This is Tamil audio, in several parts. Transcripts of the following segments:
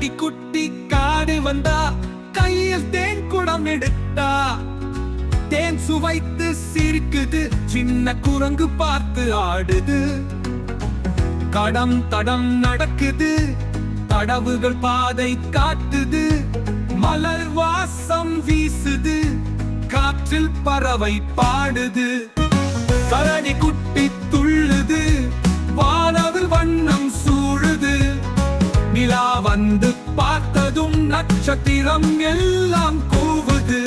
கரடி குட்டி காடு வந்தா கையில் தேன் குடம் எடுத்தா தேன் சுவைத்து சிரிக்குது சின்ன குரங்கு பார்த்து ஆடுது கடம் தடம் நடக்குது தடவுகள் பாதை காட்டுது மலர் வாசம் வீசுது காற்றில் பறவை பாடுது கரடி குட்டி துள்ளுது வானவில் வண்ணம் சூழுது நிலா வந்து பார்த்ததும் நட்சத்திரம் எல்லாம் கூவுது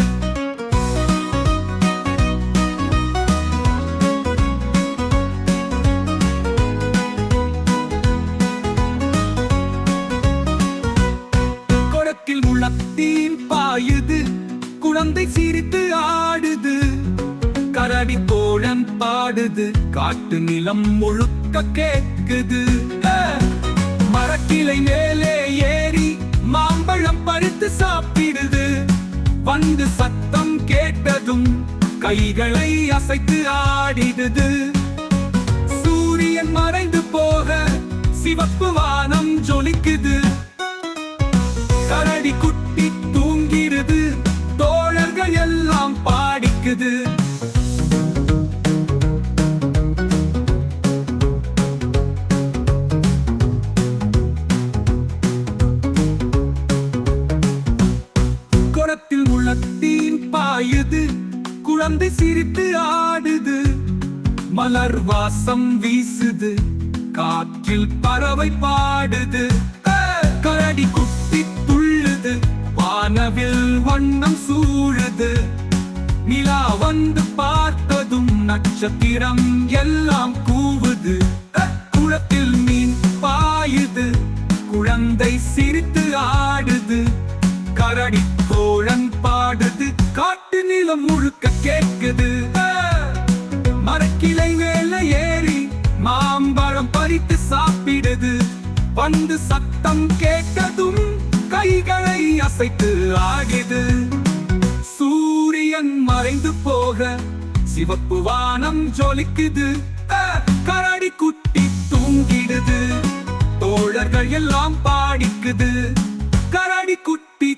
குளத்தில் முழத்தீன் பாயுது குழந்தை சிரித்து ஆடுது கரடி தோழன் பாடுது காட்டு நிலம் முழுக்க கேக்குது மரக்கிளை மேலே ஏறி மாம்பழம் பறித்து சாப்பிடுது வந்து சத்தம் கேட்டதும் கைகளை அசைத்து ஆடிடுது சூரியன் மறைந்து போக சிவப்பு வானம் ஜொலிக்குது கரடி குட்டி தூங்கிடுது தோழர்கள் எல்லாம் பாடிக்குது குளத்தில் முழத்தீன் பாயுது குழந்தை சிரித்து ஆடுது மலர் வாசம் வீசுது காற்றில் பறவை பாடுது கரடி குட்டி துள்ளுது வானவில் வண்ணம் சூழுது நிலா வந்து பார்த்ததும் நட்சத்திரம் எல்லாம் கூவுது குளத்தில் மீன் பாயுது குழந்தை சிரித்து ஆடுது கரடி தோழன் பாடுது காட்டு நிலம் முழுக்க கேட்குது மரக்கிளை மேல ஏறி மாம்பழம் பறித்து சாப்பிடுது வந்து சத்தம் கேட்டதும் கைகளை அசைத்து ஆகிது சூரியன் மறைந்து போக சிவப்பு வானம் ஜொலிக்குது கரடி குட்டி தூங்கிடுது தோழர்கள் எல்லாம் பாடிக்குது கரடி குட்டி